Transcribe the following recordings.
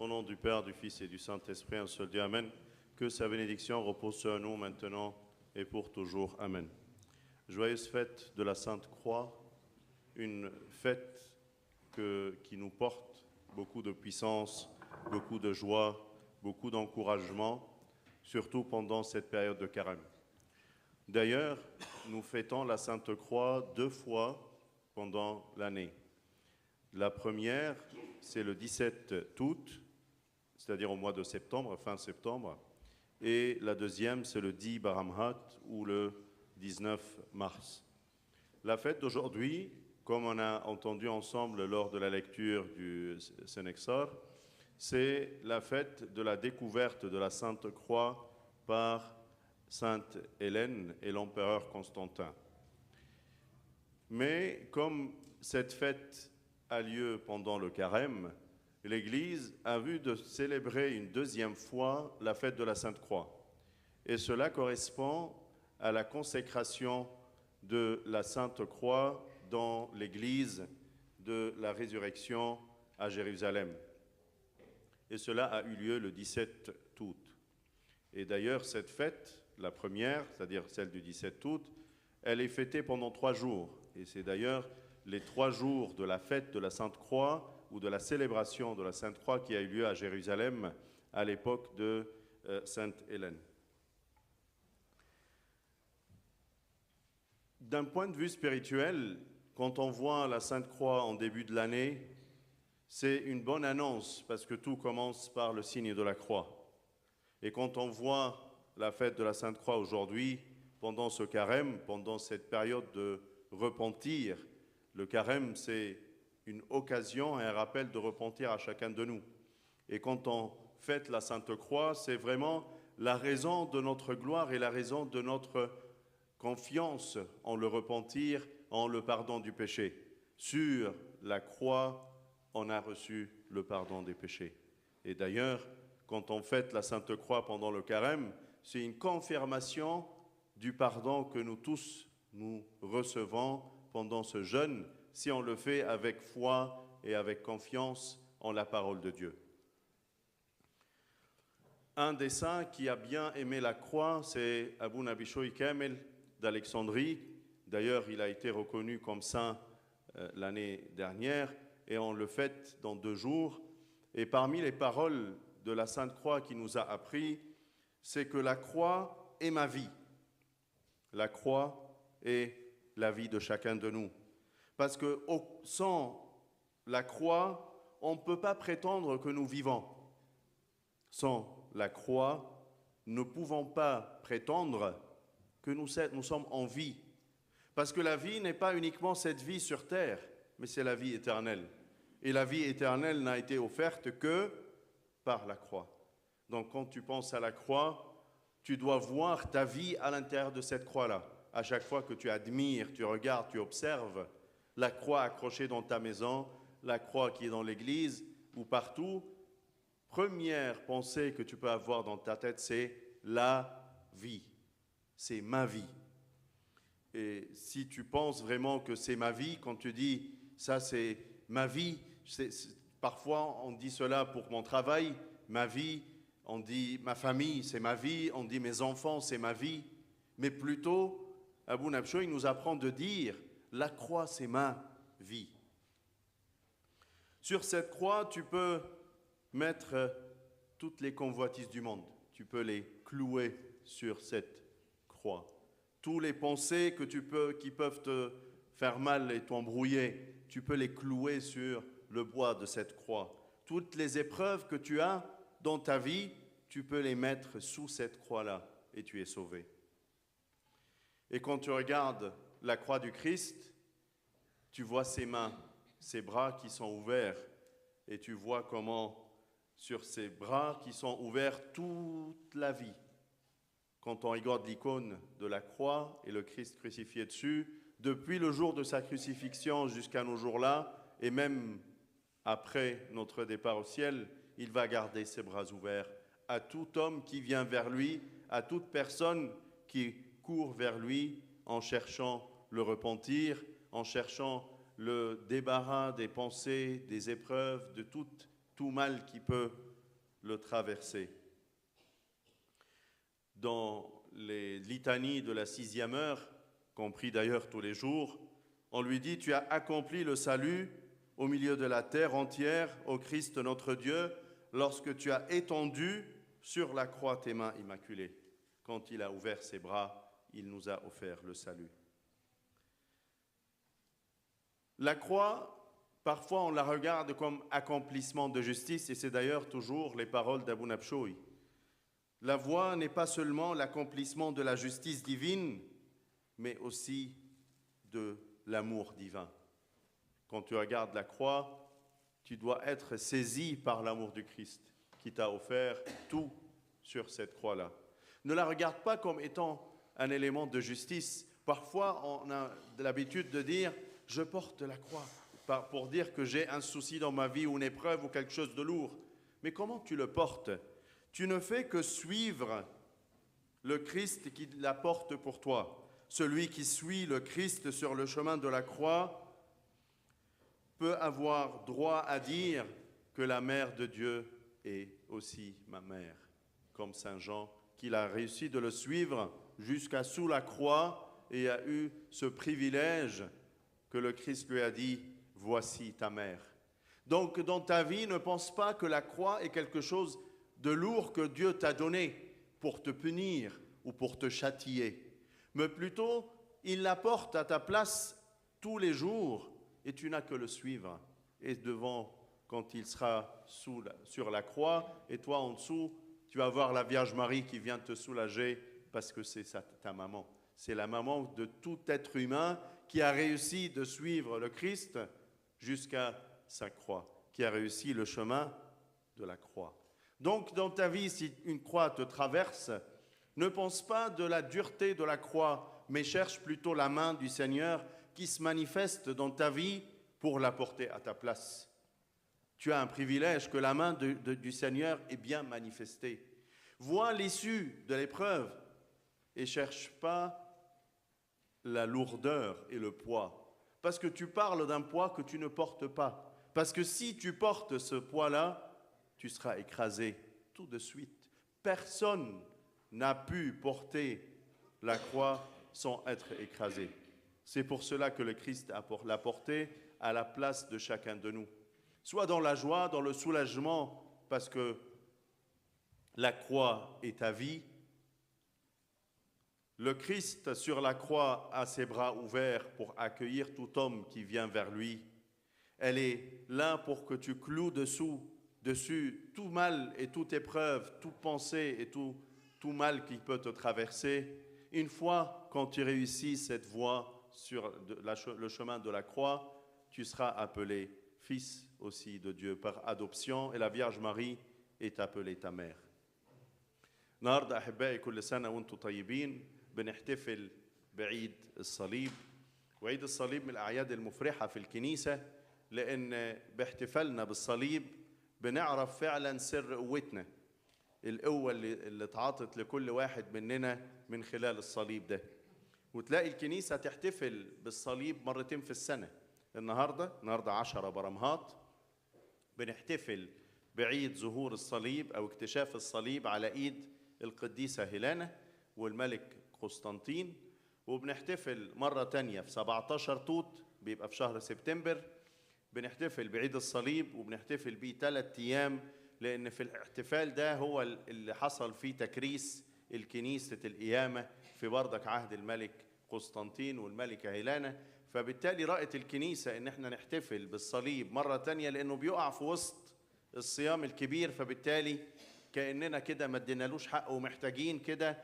Au nom du Père, du Fils et du Saint-Esprit, un seul Dieu, Amen. Que sa bénédiction repose sur nous maintenant et pour toujours. Amen. Joyeuse fête de la Sainte Croix, une fête qui nous porte beaucoup de puissance, beaucoup de joie, beaucoup d'encouragement, surtout pendant cette période de carême. D'ailleurs, nous fêtons la Sainte Croix 2 fois pendant l'année. La première, c'est le 17 août, c'est-à-dire au mois de septembre, fin septembre, et la deuxième, c'est le 10 Baramhat ou le 19 mars. La fête d'aujourd'hui, comme on a entendu ensemble lors de la lecture du Sénexor, c'est la fête de la découverte de la Sainte Croix par Sainte Hélène et l'empereur Constantin. Mais comme cette fête a lieu pendant le carême, l'Église a vu de célébrer une deuxième fois la fête de la Sainte Croix. Et cela correspond à la consécration de la Sainte Croix dans l'Église de la Résurrection à Jérusalem. Et cela a eu lieu le 17 août. Et d'ailleurs, cette fête, la première, c'est-à-dire celle du 17 août, elle est fêtée pendant 3 jours. Et c'est d'ailleurs les 3 jours de la fête de la Sainte Croix ou de la célébration de la Sainte Croix qui a eu lieu à Jérusalem à l'époque de Sainte Hélène. D'un point de vue spirituel, quand on voit la Sainte Croix en début de l'année, c'est une bonne annonce parce que tout commence par le signe de la croix. Et quand on voit la fête de la Sainte Croix aujourd'hui, pendant ce carême, pendant cette période de repentir, le carême, c'est une occasion et un rappel de repentir à chacun de nous. Et quand on fête la Sainte Croix, c'est vraiment la raison de notre gloire et la raison de notre confiance en le repentir, en le pardon du péché. Sur la croix, on a reçu le pardon des péchés. Et d'ailleurs, quand on fête la Sainte Croix pendant le carême, c'est une confirmation du pardon que nous tous, nous recevons pendant ce jeûne, si on le fait avec foi et avec confiance en la parole de Dieu. Un des saints qui a bien aimé la croix, c'est Abu Nabishoy Kamel d'Alexandrie. D'ailleurs, il a été reconnu comme saint l'année dernière et on le fête dans 2 jours. Et parmi les paroles de la Sainte Croix qui nous a appris, c'est que la croix est ma vie. La croix est la vie de chacun de nous. Parce que sans la croix, on ne peut pas prétendre que nous vivons. Sans la croix, nous ne pouvons pas prétendre que nous sommes en vie. Parce que la vie n'est pas uniquement cette vie sur terre, mais c'est la vie éternelle. Et la vie éternelle n'a été offerte que par la croix. Donc quand tu penses à la croix, tu dois voir ta vie à l'intérieur de cette croix-là. À chaque fois que tu admires, tu regardes, tu observes la croix accrochée dans ta maison, la croix qui est dans l'église ou partout, première pensée que tu peux avoir dans ta tête, c'est la vie. C'est ma vie. Et si tu penses vraiment que c'est ma vie, quand tu dis ça c'est ma vie, parfois on dit cela pour mon travail, ma vie, on dit ma famille c'est ma vie, on dit mes enfants c'est ma vie, mais plutôt Abu Nabishoy nous apprend de dire la croix c'est ma vie. Sur cette croix tu peux mettre toutes les convoitises du monde, tu peux les clouer sur cette croix. Tous les pensées qui peuvent te faire mal et t'embrouiller, tu peux les clouer sur le bois de cette croix. Toutes les épreuves que tu as dans ta vie, tu peux les mettre sous cette croix-là et tu es sauvé. Et quand tu regardes la croix du Christ, tu vois ses mains, ses bras qui sont ouverts et tu vois comment sur ces bras qui sont ouverts toute la vie. Quand on regarde l'icône de la croix et le Christ crucifié dessus, depuis le jour de sa crucifixion jusqu'à nos jours-là, et même après notre départ au ciel, il va garder ses bras ouverts à tout homme qui vient vers lui, à toute personne qui court vers lui en cherchant le repentir, en cherchant le débarras des pensées, des épreuves, de tout mal qui peut le traverser. Dans les litanies de la 6e heure, qu'on prie d'ailleurs tous les jours, on lui dit « Tu as accompli le salut au milieu de la terre entière, ô Christ notre Dieu, lorsque tu as étendu sur la croix tes mains immaculées. » Quand il a ouvert ses bras, il nous a offert le salut. La croix, parfois on la regarde comme accomplissement de justice, et c'est d'ailleurs toujours les paroles d'Abou Nabchoui. La voie n'est pas seulement l'accomplissement de la justice divine, mais aussi de l'amour divin. Quand tu regardes la croix, tu dois être saisi par l'amour du Christ, qui t'a offert tout sur cette croix-là. Ne la regarde pas comme étant un élément de justice. Parfois, on a l'habitude de dire « je porte la croix » pour dire que j'ai un souci dans ma vie ou une épreuve ou quelque chose de lourd. Mais comment tu le portes? Tu ne fais que suivre le Christ qui la porte pour toi. Celui qui suit le Christ sur le chemin de la croix peut avoir droit à dire que la mère de Dieu est aussi ma mère, comme Saint Jean, qu'il a réussi de le suivre jusqu'à sous la croix et a eu ce privilège que le Christ lui a dit « Voici ta mère ». Donc dans ta vie, ne pense pas que la croix est quelque chose de lourd que Dieu t'a donné pour te punir ou pour te châtier, mais plutôt il la porte à ta place tous les jours et tu n'as que le suivre. Et devant, quand il sera sur la croix, et toi en dessous, tu vas voir la Vierge Marie qui vient te soulager parce que c'est ta maman. C'est la maman de tout être humain qui a réussi de suivre le Christ jusqu'à sa croix, qui a réussi le chemin de la croix. Donc, dans ta vie, si une croix te traverse, ne pense pas de la dureté de la croix, mais cherche plutôt la main du Seigneur qui se manifeste dans ta vie pour la porter à ta place. Tu as un privilège que la main du Seigneur est bien manifestée. Vois l'issue de l'épreuve et cherche pas la lourdeur et le poids. Parce que tu parles d'un poids que tu ne portes pas. Parce que si tu portes ce poids-là, tu seras écrasé tout de suite. Personne n'a pu porter la croix sans être écrasé. C'est pour cela que le Christ l'a porté à la place de chacun de nous. Soit dans la joie, dans le soulagement, parce que la croix est ta vie. Le Christ sur la croix a ses bras ouverts pour accueillir tout homme qui vient vers lui. Elle est là pour que tu cloues dessus tout mal et toute épreuve, toute pensée et tout mal qui peut te traverser. Une fois, quand tu réussis cette voie sur le chemin de la croix, tu seras appelé fils aussi de Dieu par adoption et la Vierge Marie est appelée ta mère. النهارده أحبائي كل سنة وأنتم طيبين بنحتفل بعيد الصليب وعيد الصليب من الأعياد المفرحة في الكنيسة لأن باحتفالنا بالصليب بنعرف فعلا سر قوتنا القوة اللي اتعاطت لكل واحد مننا من خلال الصليب ده وتلاقي الكنيسة تحتفل بالصليب مرتين في السنة النهاردة 10 برمهات بنحتفل بعيد ظهور الصليب أو اكتشاف الصليب على إيد القديسة هيلانا والملك قسطنطين وبنحتفل مرة تانية في 17 توت بيبقى في شهر سبتمبر بنحتفل بعيد الصليب وبنحتفل بيه 3 أيام لأن في الاحتفال ده هو اللي حصل فيه تكريس الكنيسة القيامة في بردك عهد الملك قسطنطين والملكة هيلانا فبالتالي رأت الكنيسة إن احنا نحتفل بالصليب مرة تانية لأنه بيقع في وسط الصيام الكبير فبالتالي كأننا كده ما ادينالوش حق ومحتاجين كده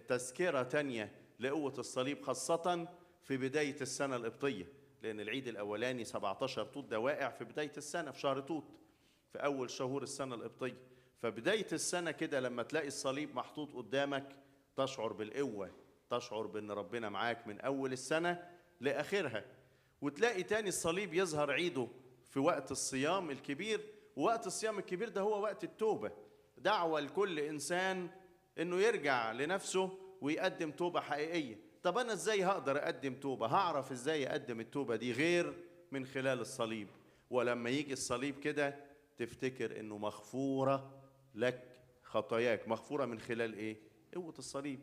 تذكرة تانية لقوة الصليب خاصة في بداية السنة القبطية لأن العيد الأولاني 17 توت ده واقع في بداية السنة في شهر توت في أول شهور السنة القبطية فبداية السنة كده لما تلاقي الصليب محطوط قدامك تشعر بالقوة تشعر بأن ربنا معاك من أول السنة لآخرها وتلاقي تاني الصليب يظهر عيده في وقت الصيام الكبير ووقت الصيام الكبير ده هو وقت التوبة دعوة لكل إنسان إنه يرجع لنفسه ويقدم توبة حقيقية طب أنا إزاي هقدر أقدم توبة هعرف إزاي أقدم التوبة دي غير من خلال الصليب ولما يجي الصليب كده تفتكر إنه مغفورة لك خطاياك. مغفورة من خلال ايه؟ قوة الصليب.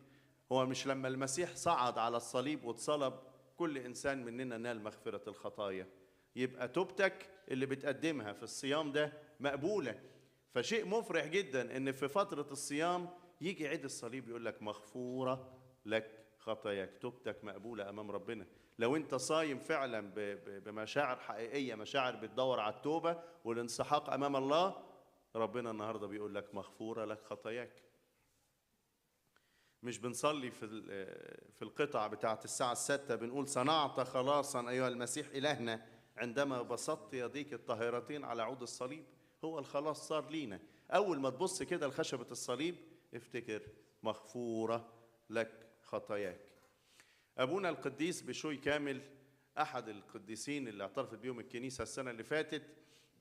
هو مش لما المسيح صعد على الصليب واتصلب كل إنسان مننا نال مغفرة الخطايا؟ يبقى توبتك اللي بتقدمها في الصيام ده مقبولة. فشيء مفرح جدا إن في فترة الصيام يجي عيد الصليب يقول لك مغفورة لك خطاياك، توبتك مقبولة أمام ربنا. لو أنت صايم فعلا بمشاعر حقيقية، مشاعر بتدور على التوبة والانسحاق أمام الله، ربنا النهاردة بيقول لك مغفورة لك خطاياك. مش بنصلي في القطع بتاعت الساعة 6 بنقول صنعت خلاصا أيها المسيح إلهنا عندما بسطت يديك الطاهرتين على عود الصليب؟ هو الخلاص صار لينا. أول ما تبص كده لخشبة الصليب افتكر مغفورة لك خطاياك. أبونا القديس بشوي كامل أحد القديسين اللي اعترفت بيهم الكنيسة السنة اللي فاتت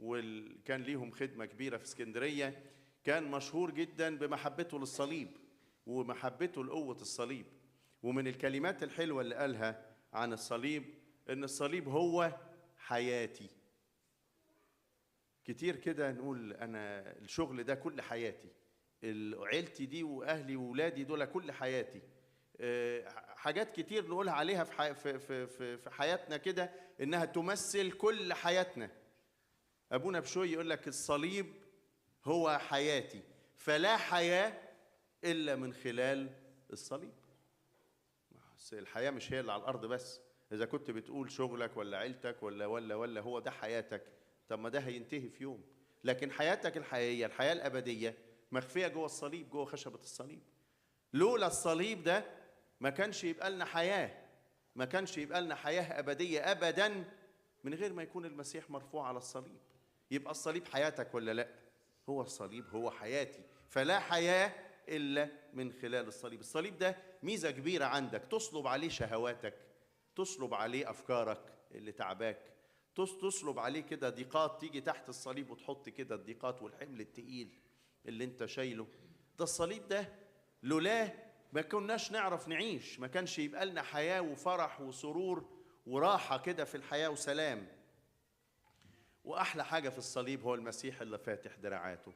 وكان ليهم خدمة كبيرة في اسكندرية، كان مشهور جدا بمحبته للصليب ومحبته لقوة الصليب. ومن الكلمات الحلوة اللي قالها عن الصليب إن الصليب هو حياتي. كتير كده نقول أنا الشغل ده كل حياتي، عيلتي دي وأهلي وولادي دول كل حياتي. حاجات كتير نقولها عليها في حياتنا كده إنها تمثل كل حياتنا. أبونا بشوي يقول لك الصليب هو حياتي، فلا حياة إلا من خلال الصليب. الحياة مش هي اللي على الأرض بس. إذا كنت بتقول شغلك ولا عيلتك ولا هو ده حياتك، طب ما ده هينتهي في يوم. لكن حياتك الحقيقية، الحياة الأبدية مخفية جوه الصليب، جوه خشبة الصليب. لولا الصليب ده ما كانش يبقى لنا حياة، ما كانش يبقى لنا حياة أبدية أبدا من غير ما يكون المسيح مرفوع على الصليب. يبقى الصليب حياتك ولا لا؟ هو الصليب هو حياتي، فلا حياة إلا من خلال الصليب. الصليب ده ميزة كبيرة عندك، تصلب عليه شهواتك، تصلب عليه أفكارك اللي تعباك، تصلب عليه كده ضيقات، تيجي تحت الصليب وتحط كده الضيقات والحمل التقيل اللي انت شايله. ده الصليب ده لولاه ما كناش نعرف نعيش، ما كانش يبقى لنا حياة وفرح وسرور وراحة كده في الحياة وسلام. وأحلى حاجة في الصليب هو المسيح اللي فاتح دراعاته.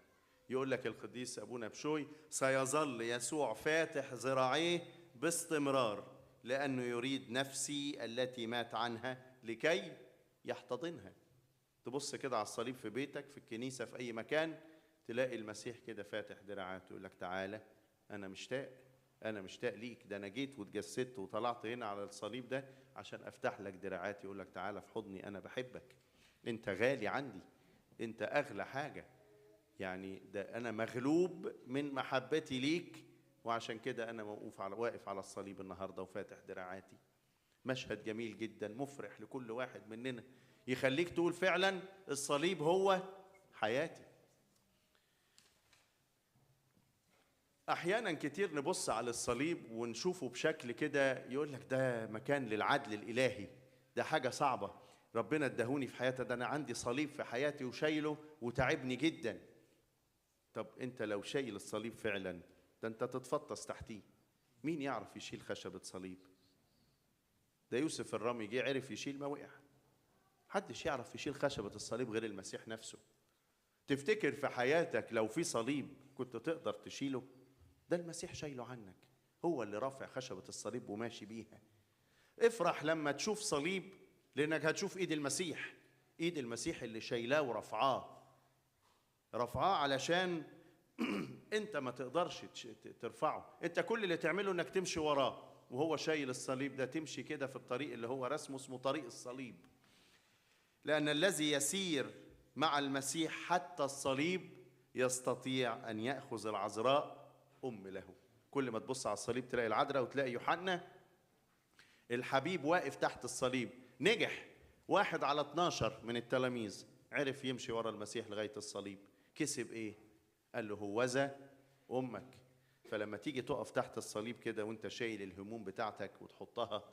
يقول لك القديس أبونا بشوي سيظل يسوع فاتح ذراعيه باستمرار لأنه يريد نفسي التي مات عنها لكي يحتضنها. تبص كده على الصليب في بيتك، في الكنيسة، في أي مكان، تلاقي المسيح كده فاتح دراعاته يقول لك تعالى أنا مشتاق ليك. ده أنا جيت واتجسدت وطلعت هنا على الصليب ده عشان أفتح لك دراعاتي. يقول لك تعالى في حضني، أنا بحبك، أنت غالي عندي، أنت أغلى حاجة. يعني ده أنا مغلوب من محبتي ليك، وعشان كده أنا واقف على الصليب النهاردة وفاتح دراعاتي. مشهد جميل جدا مفرح لكل واحد مننا، يخليك تقول فعلا الصليب هو حياتي. أحيانا كتير نبص على الصليب ونشوفه بشكل كده يقول لك ده مكان للعدل الإلهي، ده حاجة صعبة ربنا ادهوني في حياتي، ده أنا عندي صليب في حياتي وشايله وتعبني جدا. طب أنت لو شايل الصليب فعلا ده أنت تتفطس تحتيه. مين يعرف يشيل خشبة صليب؟ ده يوسف الرامي جه عرف يشيل ما وقع. محدش يعرف يشيل خشبة الصليب غير المسيح نفسه. تفتكر في حياتك لو في صليب كنت تقدر تشيله؟ ده المسيح شايله عنك، هو اللي رافع خشبة الصليب وماشي بيها. افرح لما تشوف صليب، لأنك هتشوف إيد المسيح، إيد المسيح اللي شايلاه ورفعاه علشان أنت ما تقدرش ترفعه. أنت كل اللي تعمله أنك تمشي وراه وهو شايل الصليب ده، تمشي كده في الطريق اللي هو رسمه اسمه طريق الصليب. لأن الذي يسير مع المسيح حتى الصليب يستطيع أن يأخذ العذراء أم له. كل ما تبص على الصليب تلاقي العذراء وتلاقي يوحنا الحبيب واقف تحت الصليب. نجح 1 على 12 من التلاميذ عرف يمشي ورا المسيح لغاية الصليب. كسب إيه؟ قال له هوذا أمك. فلما تيجي تقف تحت الصليب كده وانت شايل الهموم بتاعتك وتحطها،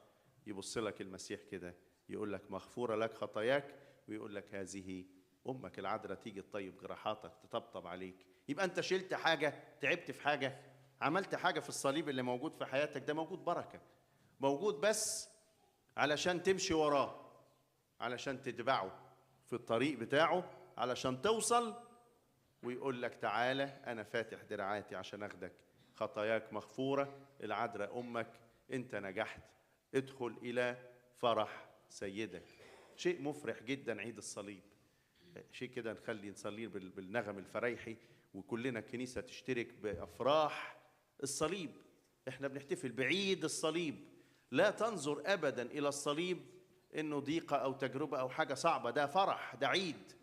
يبص لك المسيح كده يقول لك مغفورة لك خطاياك، ويقول لك هذه أمك. العذراء تيجي تطيب جراحاتك، تطبطب عليك. يبقى أنت شلت حاجة، تعبت في حاجة، عملت حاجة في الصليب اللي موجود في حياتك. ده موجود بركة، موجود بس علشان تمشي وراه، علشان تتبعه في الطريق بتاعه، علشان توصل ويقول لك تعالى أنا فاتح دراعاتي عشان أخدك، خطاياك مغفورة، العذراء أمك، أنت نجحت، ادخل إلى فرح سيدك. شيء مفرح جدا عيد الصليب، شيء كده نخلي نصلي بالنغم الفريحي، وكلنا الكنيسة تشترك بأفراح الصليب. احنا بنحتفل بعيد الصليب. لا تنظر أبدا إلى الصليب إنه ضيقة أو تجربة أو حاجة صعبة، ده فرح، ده عيد،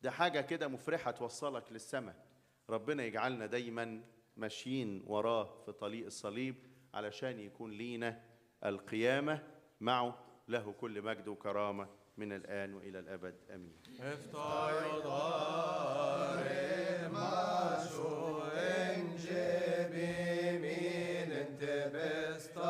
ده حاجة كده مفرحة توصلك للسماء. ربنا يجعلنا دايما ماشيين وراه في طريق الصليب علشان يكون لينا القيامة معه، له كل مجد وكرامة من الآن وإلى الأبد آمين.